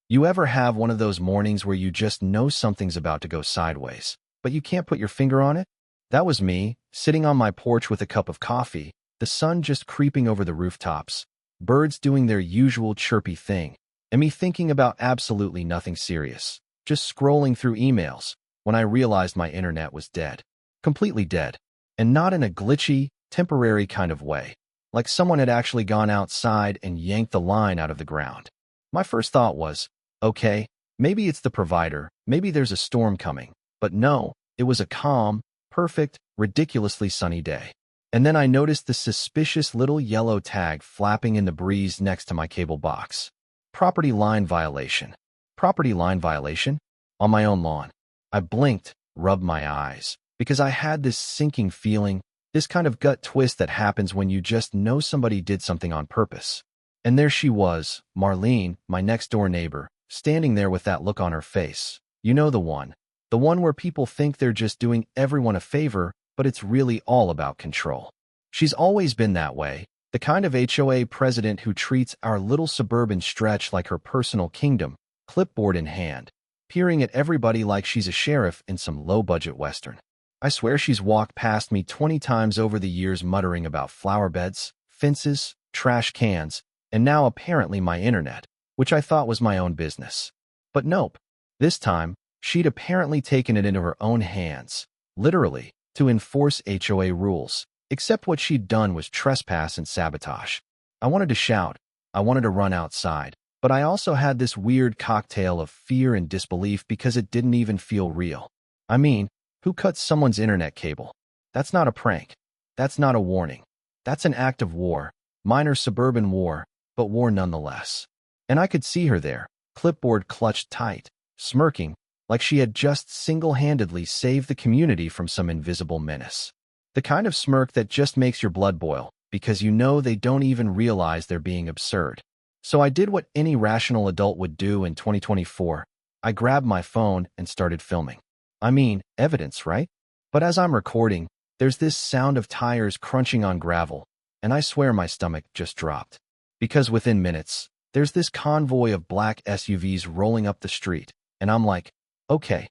You ever have one of those mornings where you just know something's about to go sideways, but you can't put your finger on it? That was me, sitting on my porch with a cup of coffee, the sun just creeping over the rooftops, birds doing their usual chirpy thing, and me thinking about absolutely nothing serious, just scrolling through emails, when I realized my internet was dead. Completely dead. And not in a glitchy, temporary kind of way, like someone had actually gone outside and yanked the line out of the ground. My first thought was, okay, maybe it's the provider, maybe there's a storm coming. But no, it was a calm, perfect, ridiculously sunny day. And then I noticed the suspicious little yellow tag flapping in the breeze next to my cable box. Property line violation. Property line violation? On my own lawn. I blinked, rubbed my eyes, because I had this sinking feeling, this kind of gut twist that happens when you just know somebody did something on purpose. And there she was, Marlene, my next-door neighbor, standing there with that look on her face. You know the one. The one where people think they're just doing everyone a favor, but it's really all about control. She's always been that way, the kind of HOA president who treats our little suburban stretch like her personal kingdom, clipboard in hand, peering at everybody like she's a sheriff in some low-budget western. I swear she's walked past me 20 times over the years muttering about flower beds, fences, trash cans, and now apparently my internet, which I thought was my own business. But nope. This time, she'd apparently taken it into her own hands, literally, to enforce HOA rules, except what she'd done was trespass and sabotage. I wanted to shout. I wanted to run outside. But I also had this weird cocktail of fear and disbelief because it didn't even feel real. I mean, who cuts someone's internet cable? That's not a prank. That's not a warning. That's an act of war. Minor suburban war, but war nonetheless. And I could see her there, clipboard clutched tight, smirking, like she had just single-handedly saved the community from some invisible menace. The kind of smirk that just makes your blood boil, because you know they don't even realize they're being absurd. So I did what any rational adult would do in 2024. I grabbed my phone and started filming. I mean, evidence, right? But as I'm recording, there's this sound of tires crunching on gravel, and I swear my stomach just dropped. Because within minutes, there's this convoy of black SUVs rolling up the street, and I'm like, okay,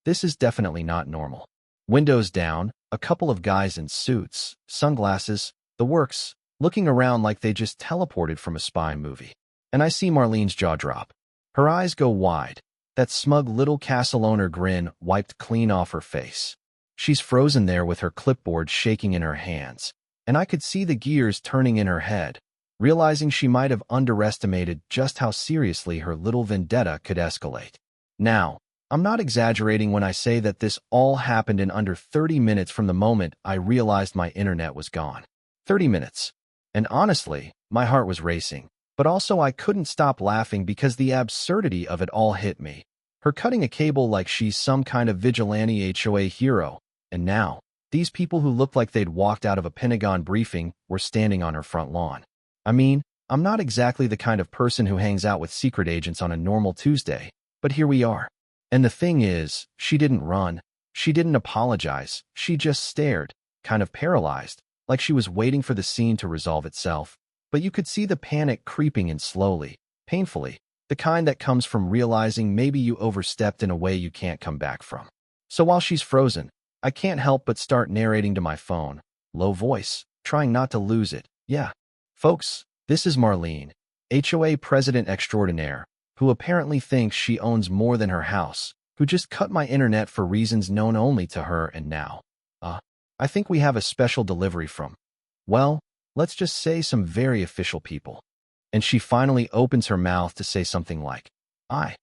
this is definitely not normal. Windows down, a couple of guys in suits, sunglasses, the works, looking around like they just teleported from a spy movie. And I see Marlene's jaw drop. Her eyes go wide, that smug little castle owner grin wiped clean off her face. She's frozen there with her clipboard shaking in her hands, and I could see the gears turning in her head, realizing she might have underestimated just how seriously her little vendetta could escalate. Now, I'm not exaggerating when I say that this all happened in under 30 minutes from the moment I realized my internet was gone. 30 minutes. And honestly, my heart was racing. But also I couldn't stop laughing because the absurdity of it all hit me. Her cutting a cable like she's some kind of vigilante HOA hero. And now, these people who looked like they'd walked out of a Pentagon briefing were standing on her front lawn. I mean, I'm not exactly the kind of person who hangs out with secret agents on a normal Tuesday, but here we are. And the thing is, she didn't run. She didn't apologize. She just stared, kind of paralyzed, like she was waiting for the scene to resolve itself. But you could see the panic creeping in slowly, painfully, the kind that comes from realizing maybe you overstepped in a way you can't come back from. So while she's frozen, I can't help but start narrating to my phone, low voice, trying not to lose it. Yeah. Folks, this is Marlene, HOA president extraordinaire, who apparently thinks she owns more than her house, who just cut my internet for reasons known only to her and now. I think we have a special delivery from, well, let's just say some very official people. And she finally opens her mouth to say something like, I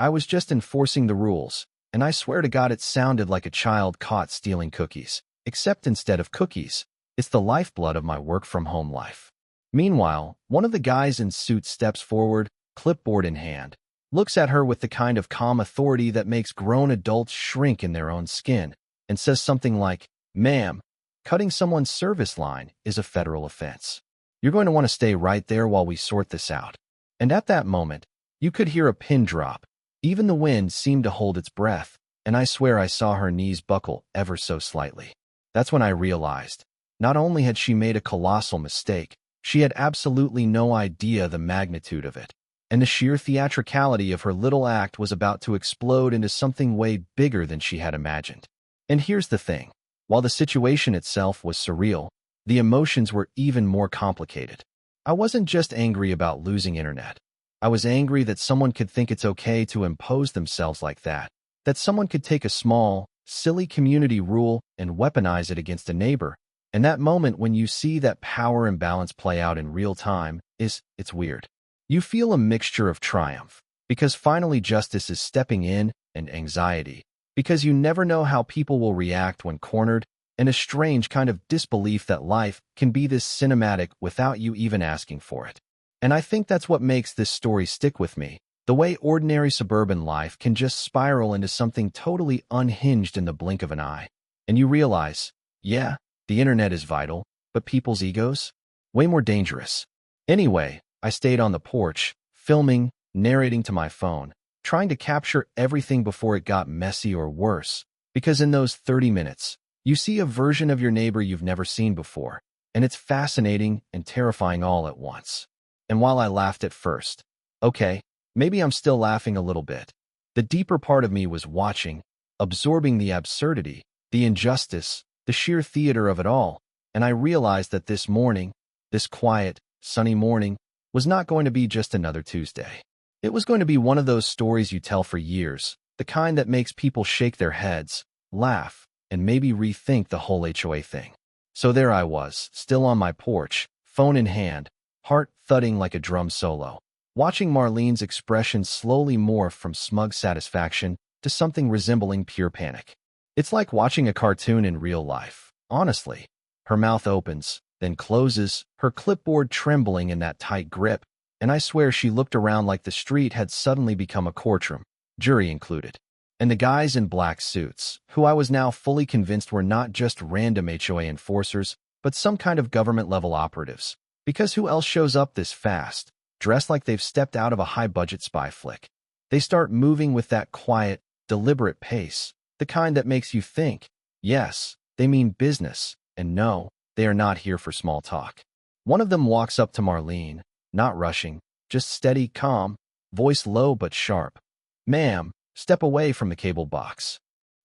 was just enforcing the rules, and I swear to God it sounded like a child caught stealing cookies, except instead of cookies, it's the lifeblood of my work-from-home life. Meanwhile, one of the guys in suit steps forward, clipboard in hand, looks at her with the kind of calm authority that makes grown adults shrink in their own skin, and says something like, "Ma'am, cutting someone's service line is a federal offense. You're going to want to stay right there while we sort this out." And at that moment, you could hear a pin drop. Even the wind seemed to hold its breath, and I swear I saw her knees buckle ever so slightly. That's when I realized, not only had she made a colossal mistake, she had absolutely no idea the magnitude of it. and the sheer theatricality of her little act was about to explode into something way bigger than she had imagined. And here's the thing. While the situation itself was surreal, the emotions were even more complicated. I wasn't just angry about losing internet. I was angry that someone could think it's okay to impose themselves like that, that someone could take a small, silly community rule and weaponize it against a neighbor. And that moment when you see that power imbalance play out in real time it's weird. You feel a mixture of triumph, because finally justice is stepping in, and anxiety, because you never know how people will react when cornered, and a strange kind of disbelief that life can be this cinematic without you even asking for it. And I think that's what makes this story stick with me, the way ordinary suburban life can just spiral into something totally unhinged in the blink of an eye. And you realize, yeah, the internet is vital, but people's egos? Way more dangerous. Anyway, I stayed on the porch, filming, narrating to my phone, trying to capture everything before it got messy or worse, because in those 30 minutes, you see a version of your neighbor you've never seen before, and it's fascinating and terrifying all at once. And while I laughed at first, okay, maybe I'm still laughing a little bit, the deeper part of me was watching, absorbing the absurdity, the injustice, the sheer theater of it all, and I realized that this morning, this quiet, sunny morning, was not going to be just another Tuesday. It was going to be one of those stories you tell for years, the kind that makes people shake their heads, laugh, and maybe rethink the whole HOA thing. So there I was, still on my porch, phone in hand, heart thudding like a drum solo, watching Marlene's expression slowly morph from smug satisfaction to something resembling pure panic. It's like watching a cartoon in real life, honestly. Her mouth opens, then closes, her clipboard trembling in that tight grip, and I swear she looked around like the street had suddenly become a courtroom, jury included. And the guys in black suits, who I was now fully convinced were not just random HOA enforcers, but some kind of government-level operatives. Because who else shows up this fast, dressed like they've stepped out of a high-budget spy flick? They start moving with that quiet, deliberate pace, the kind that makes you think, yes, they mean business, and no, they are not here for small talk. One of them walks up to Marlene, not rushing, just steady, calm, voice low but sharp. "Ma'am, step away from the cable box."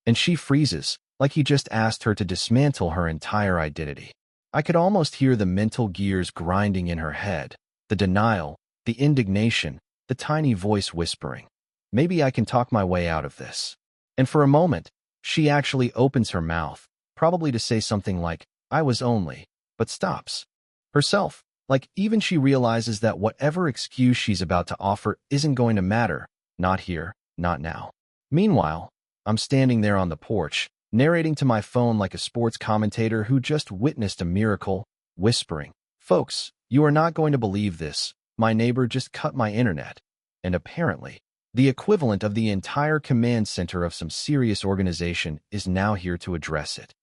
And she freezes, like he just asked her to dismantle her entire identity. I could almost hear the mental gears grinding in her head, the denial, the indignation, the tiny voice whispering, "Maybe I can talk my way out of this." And for a moment, she actually opens her mouth, probably to say something like, "I was only," but stops. Herself, like even she realizes that whatever excuse she's about to offer isn't going to matter, not here, not now. Meanwhile, I'm standing there on the porch, narrating to my phone like a sports commentator who just witnessed a miracle, whispering, "Folks, you are not going to believe this. My neighbor just cut my internet." And apparently, the equivalent of the entire command center of some serious organization is now here to address it.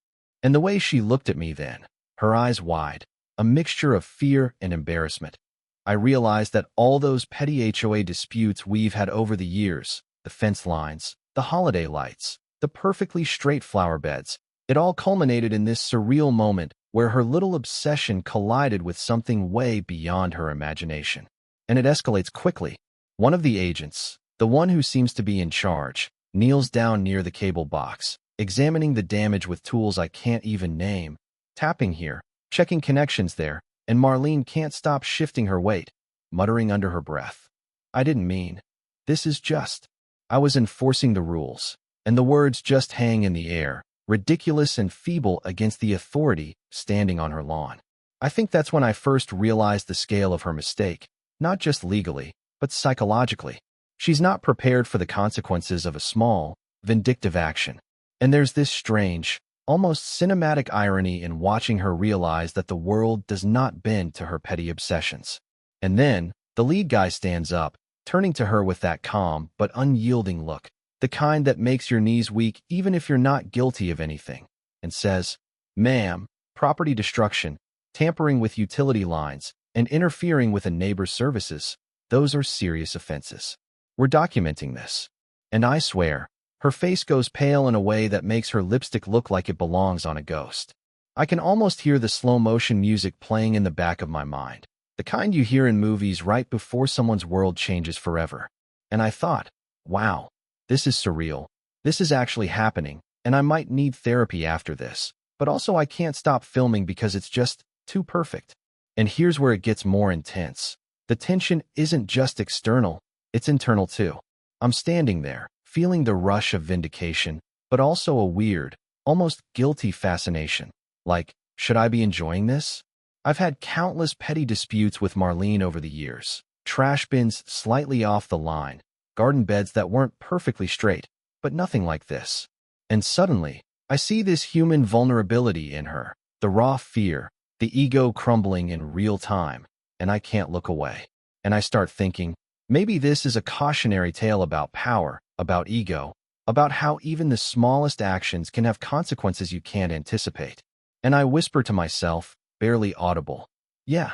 And the way she looked at me then, her eyes wide, a mixture of fear and embarrassment, I realized that all those petty HOA disputes we've had over the years, the fence lines, the holiday lights, the perfectly straight flower beds, it all culminated in this surreal moment where her little obsession collided with something way beyond her imagination. And it escalates quickly. One of the agents, the one who seems to be in charge, kneels down near the cable box, examining the damage with tools I can't even name, tapping here, checking connections there, and Marlene can't stop shifting her weight, muttering under her breath, "I didn't mean. This is just." I was enforcing the rules, and the words just hang in the air, ridiculous and feeble against the authority standing on her lawn. I think that's when I first realized the scale of her mistake, not just legally, but psychologically. She's not prepared for the consequences of a small, vindictive action. And there's this strange, almost cinematic irony in watching her realize that the world does not bend to her petty obsessions. And then, the lead guy stands up, turning to her with that calm but unyielding look, the kind that makes your knees weak even if you're not guilty of anything, and says, "Ma'am, property destruction, tampering with utility lines, and interfering with a neighbor's services, those are serious offenses. We're documenting this." And I swear, her face goes pale in a way that makes her lipstick look like it belongs on a ghost. I can almost hear the slow-motion music playing in the back of my mind, The kind you hear in movies right before someone's world changes forever. And I thought, wow, this is surreal. This is actually happening, and I might need therapy after this. But also I can't stop filming because it's just too perfect. And here's where it gets more intense. The tension isn't just external, it's internal too. I'm standing there, feeling the rush of vindication, but also a weird, almost guilty fascination. Like, should I be enjoying this? I've had countless petty disputes with Marlene over the years. Trash bins slightly off the line, garden beds that weren't perfectly straight, but nothing like this. And suddenly, I see this human vulnerability in her, the raw fear, the ego crumbling in real time, and I can't look away. And I start thinking, maybe this is a cautionary tale about power, about ego, about how even the smallest actions can have consequences you can't anticipate. And I whisper to myself, barely audible, yeah,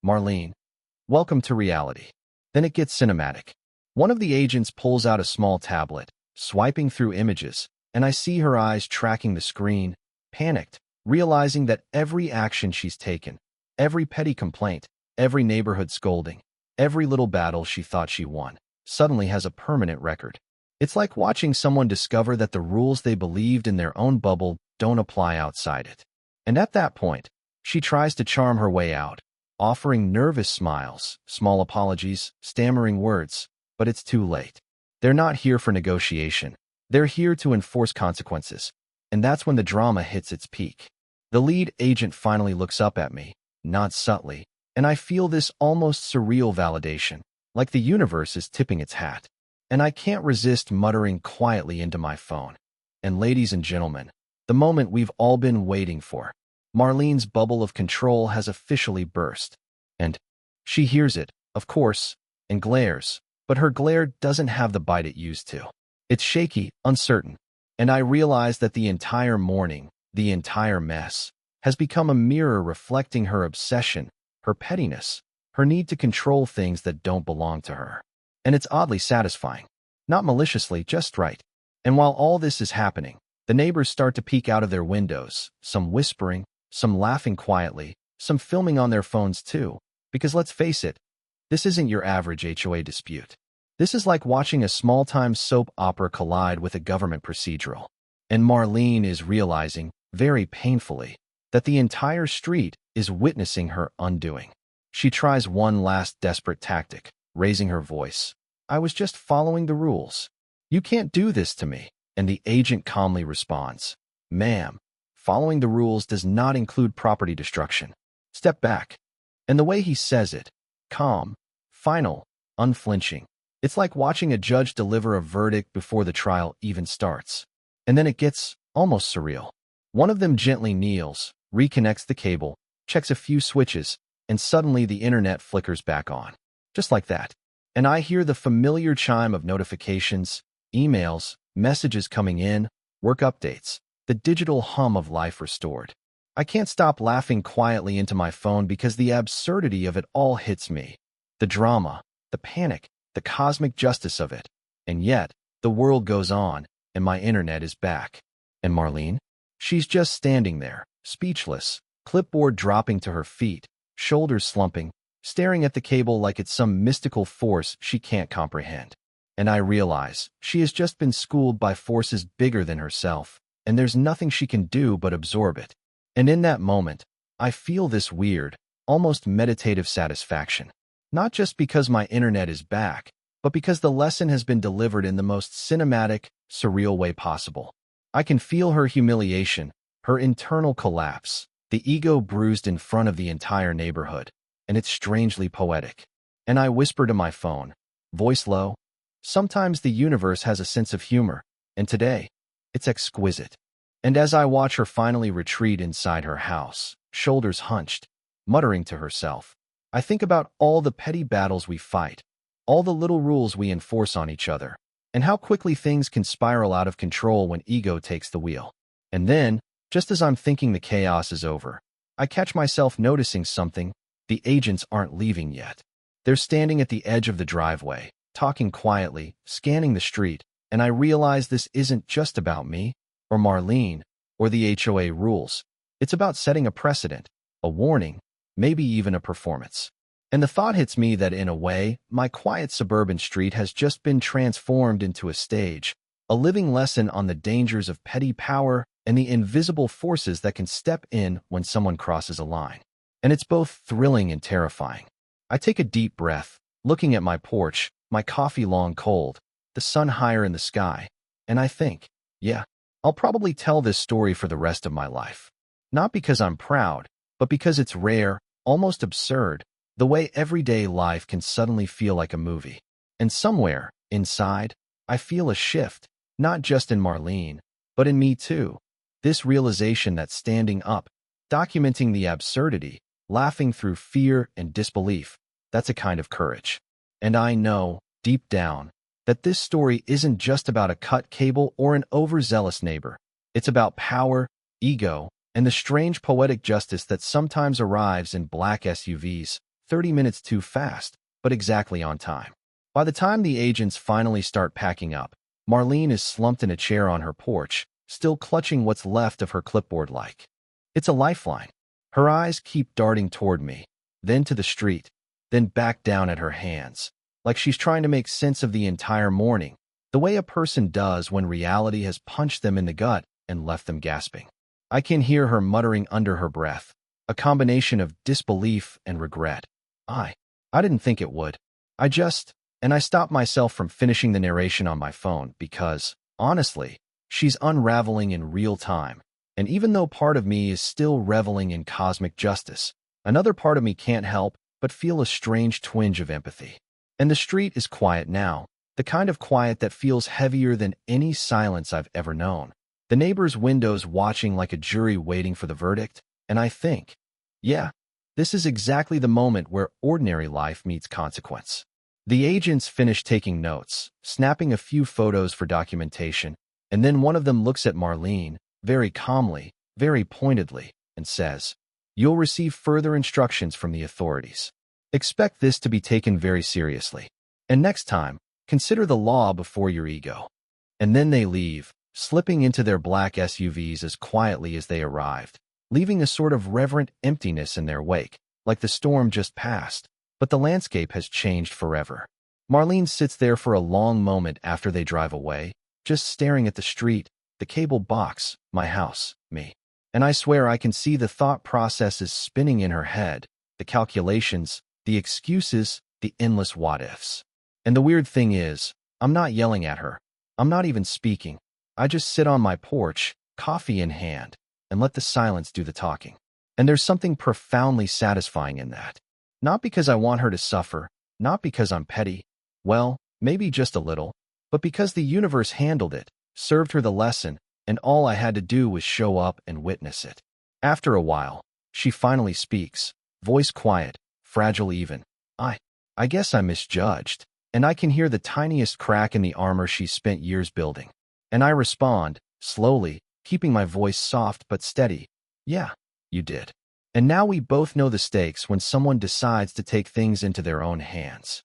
Marlene, welcome to reality. Then it gets cinematic. One of the agents pulls out a small tablet, swiping through images, and I see her eyes tracking the screen, panicked, realizing that every action she's taken, every petty complaint, every neighborhood scolding, every little battle she thought she won, suddenly has a permanent record. It's like watching someone discover that the rules they believed in their own bubble don't apply outside it. And at that point, she tries to charm her way out, offering nervous smiles, small apologies, stammering words, but it's too late. They're not here for negotiation. They're here to enforce consequences. And that's when the drama hits its peak. The lead agent finally looks up at me, nods subtly, and I feel this almost surreal validation, like the universe is tipping its hat. And I can't resist muttering quietly into my phone. And ladies and gentlemen, the moment we've all been waiting for. Marlene's bubble of control has officially burst. And she hears it, of course, and glares, but her glare doesn't have the bite it used to. It's shaky, uncertain, and I realize that the entire morning, the entire mess, has become a mirror reflecting her obsession, her pettiness, her need to control things that don't belong to her. And it's oddly satisfying. Not maliciously, just right. And while all this is happening, the neighbors start to peek out of their windows, some whispering, some laughing quietly, some filming on their phones too, because let's face it, this isn't your average HOA dispute. This is like watching a small-time soap opera collide with a government procedural. And Marlene is realizing, very painfully, that the entire street is witnessing her undoing. She tries one last desperate tactic, raising her voice. I was just following the rules. You can't do this to me. And the agent calmly responds, ma'am, following the rules does not include property destruction. Step back. And the way he says it, calm, final, unflinching. It's like watching a judge deliver a verdict before the trial even starts. And then it gets almost surreal. One of them gently kneels, reconnects the cable, checks a few switches, and suddenly the internet flickers back on. Just like that. And I hear the familiar chime of notifications, emails, messages coming in, work updates, the digital hum of life restored. I can't stop laughing quietly into my phone because the absurdity of it all hits me. The drama, the panic, the cosmic justice of it. And yet, the world goes on, and my internet is back. And Marlene? She's just standing there, speechless, clipboard dropping to her feet, shoulders slumping, staring at the cable like it's some mystical force she can't comprehend. And I realize she has just been schooled by forces bigger than herself, and there's nothing she can do but absorb it. And in that moment, I feel this weird, almost meditative satisfaction. Not just because my internet is back, but because the lesson has been delivered in the most cinematic, surreal way possible. I can feel her humiliation, her internal collapse, the ego bruised in front of the entire neighborhood, and it's strangely poetic. And I whisper to my phone, voice low, sometimes the universe has a sense of humor, and today, it's exquisite. And as I watch her finally retreat inside her house, shoulders hunched, muttering to herself, I think about all the petty battles we fight, all the little rules we enforce on each other, and how quickly things can spiral out of control when ego takes the wheel. And then, just as I'm thinking the chaos is over, I catch myself noticing something. The agents aren't leaving yet. They're standing at the edge of the driveway, talking quietly, scanning the street, and I realize this isn't just about me, or Marlene, or the HOA rules. It's about setting a precedent, a warning, maybe even a performance. And the thought hits me that in a way, my quiet suburban street has just been transformed into a stage, a living lesson on the dangers of petty power and the invisible forces that can step in when someone crosses a line. And it's both thrilling and terrifying. I take a deep breath, looking at my porch, my coffee long cold, the sun higher in the sky, and I think, yeah, I'll probably tell this story for the rest of my life. Not because I'm proud, but because it's rare, almost absurd, the way everyday life can suddenly feel like a movie. And somewhere, inside, I feel a shift, not just in Marlene, but in me too. This realization that standing up, documenting the absurdity, laughing through fear and disbelief, that's a kind of courage. And I know, deep down, that this story isn't just about a cut cable or an overzealous neighbor. It's about power, ego, and the strange poetic justice that sometimes arrives in black SUVs, 30 minutes too fast, but exactly on time. By the time the agents finally start packing up, Marlene is slumped in a chair on her porch, still clutching what's left of her clipboard like. It's a lifeline. Her eyes keep darting toward me, then to the street, then back down at her hands, like she's trying to make sense of the entire morning, the way a person does when reality has punched them in the gut and left them gasping. I can hear her muttering under her breath, a combination of disbelief and regret. I didn't think it would. And I stopped myself from finishing the narration on my phone because, honestly, she's unraveling in real time. And even though part of me is still reveling in cosmic justice, another part of me can't help but feel a strange twinge of empathy. And the street is quiet now, the kind of quiet that feels heavier than any silence I've ever known. The neighbor's windows watching like a jury waiting for the verdict, and I think, yeah, this is exactly the moment where ordinary life meets consequence. The agents finish taking notes, snapping a few photos for documentation, and then one of them looks at Marlene, very calmly, very pointedly, and says, "You'll receive further instructions from the authorities. Expect this to be taken very seriously. And next time, consider the law before your ego." And then they leave, slipping into their black SUVs as quietly as they arrived, leaving a sort of reverent emptiness in their wake, like the storm just passed, but the landscape has changed forever. Marlene sits there for a long moment after they drive away, just staring at the street, the cable box, my house, me. And I swear I can see the thought processes spinning in her head, the calculations, the excuses, the endless what-ifs. And the weird thing is, I'm not yelling at her. I'm not even speaking. I just sit on my porch, coffee in hand, and let the silence do the talking. And there's something profoundly satisfying in that. Not because I want her to suffer, not because I'm petty, well, maybe just a little, but because the universe handled it, served her the lesson, and all I had to do was show up and witness it. After a while, she finally speaks, voice quiet, fragile even. I guess I misjudged, and I can hear the tiniest crack in the armor she's spent years building. And I respond, slowly, keeping my voice soft but steady. Yeah, you did. And now we both know the stakes when someone decides to take things into their own hands.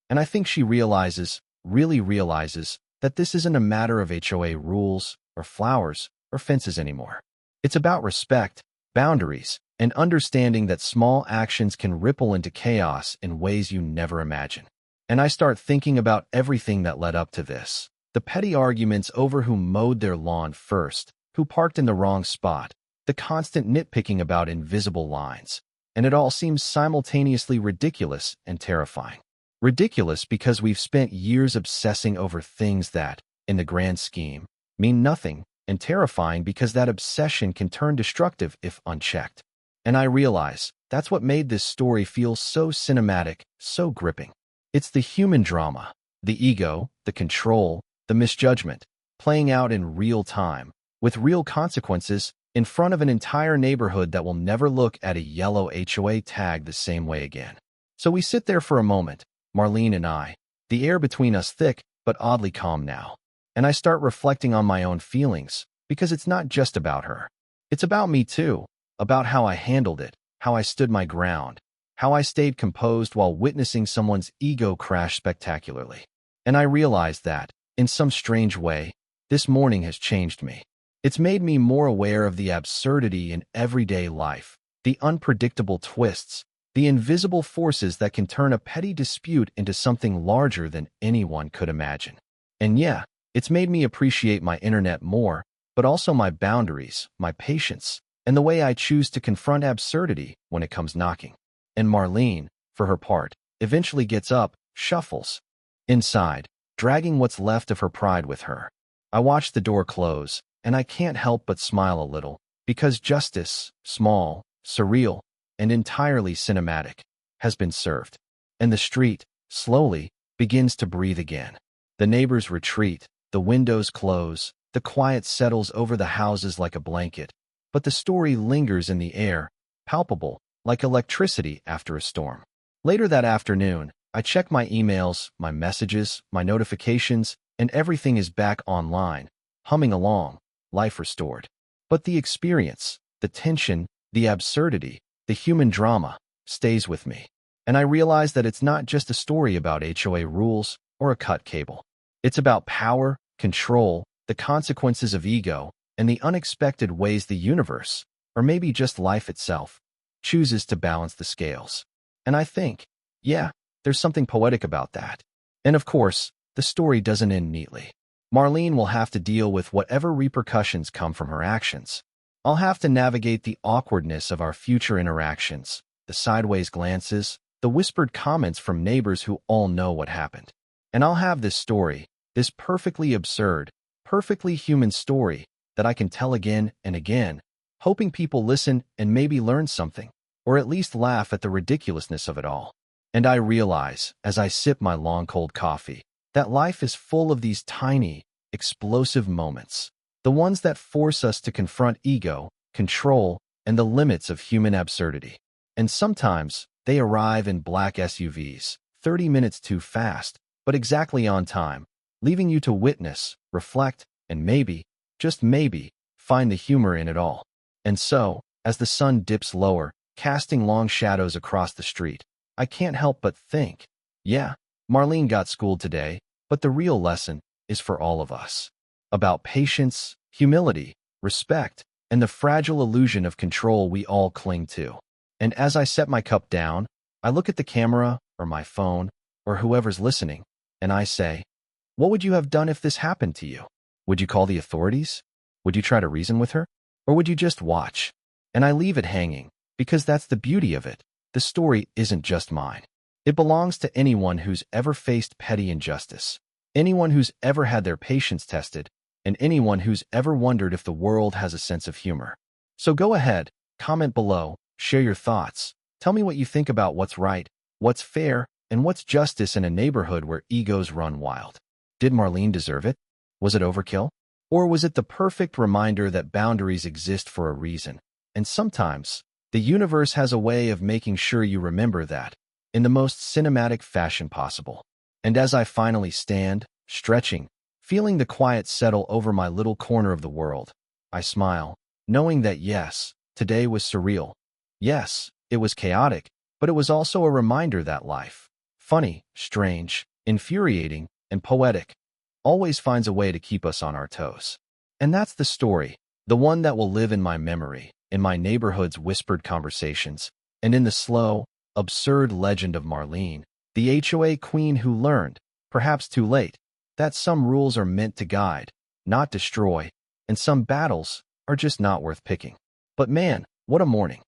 And I think she realizes, really realizes, that this isn't a matter of HOA rules, or flowers, or fences anymore. It's about respect, boundaries, and understanding that small actions can ripple into chaos in ways you never imagine. And I start thinking about everything that led up to this. The petty arguments over who mowed their lawn first, who parked in the wrong spot, the constant nitpicking about invisible lines, and it all seems simultaneously ridiculous and terrifying. Ridiculous because we've spent years obsessing over things that, in the grand scheme, mean nothing, and terrifying because that obsession can turn destructive if unchecked. And I realize that's what made this story feel so cinematic, so gripping. It's the human drama, the ego, the control, the misjudgment, playing out in real time, with real consequences, in front of an entire neighborhood that will never look at a yellow HOA tag the same way again. So we sit there for a moment, Marlene and I, the air between us thick but oddly calm now. And I start reflecting on my own feelings, because it's not just about her. It's about me too, about how I handled it, how I stood my ground, how I stayed composed while witnessing someone's ego crash spectacularly. And I realized that, in some strange way, this morning has changed me. It's made me more aware of the absurdity in everyday life, the unpredictable twists, The invisible forces that can turn a petty dispute into something larger than anyone could imagine. And yeah, it's made me appreciate my internet more, but also my boundaries, my patience, and the way I choose to confront absurdity when it comes knocking. And Marlene, for her part, eventually gets up, shuffles inside, dragging what's left of her pride with her. I watch the door close, and I can't help but smile a little, because justice, small, surreal, and entirely cinematic, has been served. And the street, slowly, begins to breathe again. The neighbors retreat, the windows close, the quiet settles over the houses like a blanket, but the story lingers in the air, palpable, like electricity after a storm. Later that afternoon, I check my emails, my messages, my notifications, and everything is back online, humming along, life restored. But the experience, the tension, the absurdity, the human drama, stays with me. And I realize that it's not just a story about HOA rules or a cut cable. It's about power, control, the consequences of ego, and the unexpected ways the universe, or maybe just life itself, chooses to balance the scales. And I think, yeah, there's something poetic about that. And of course, the story doesn't end neatly. Marlene will have to deal with whatever repercussions come from her actions. I'll have to navigate the awkwardness of our future interactions, the sideways glances, the whispered comments from neighbors who all know what happened. And I'll have this story, this perfectly absurd, perfectly human story that I can tell again and again, hoping people listen and maybe learn something, or at least laugh at the ridiculousness of it all. And I realize, as I sip my long cold coffee, that life is full of these tiny, explosive moments, the ones that force us to confront ego, control, and the limits of human absurdity. And sometimes, they arrive in black SUVs, 30 minutes too fast, but exactly on time, leaving you to witness, reflect, and maybe, just maybe, find the humor in it all. And so, as the sun dips lower, casting long shadows across the street, I can't help but think, yeah, Marlene got schooled today, but the real lesson is for all of us. About patience, humility, respect, and the fragile illusion of control we all cling to. And as I set my cup down, I look at the camera, or my phone, or whoever's listening, and I say, what would you have done if this happened to you? Would you call the authorities? Would you try to reason with her? Or would you just watch? And I leave it hanging, because that's the beauty of it. The story isn't just mine. It belongs to anyone who's ever faced petty injustice, anyone who's ever had their patience tested, and anyone who's ever wondered if the world has a sense of humor. So go ahead, comment below, share your thoughts. Tell me what you think about what's right, what's fair, and what's justice in a neighborhood where egos run wild. Did Marlene deserve it? Was it overkill? Or was it the perfect reminder that boundaries exist for a reason? And sometimes, the universe has a way of making sure you remember that, in the most cinematic fashion possible. And as I finally stand, stretching, feeling the quiet settle over my little corner of the world, I smile, knowing that yes, today was surreal. Yes, it was chaotic, but it was also a reminder that life, funny, strange, infuriating, and poetic, always finds a way to keep us on our toes. And that's the story, the one that will live in my memory, in my neighborhood's whispered conversations, and in the slow, absurd legend of Marlene, the HOA queen who learned, perhaps too late, that some rules are meant to guide, not destroy, and some battles are just not worth picking. But man, what a morning.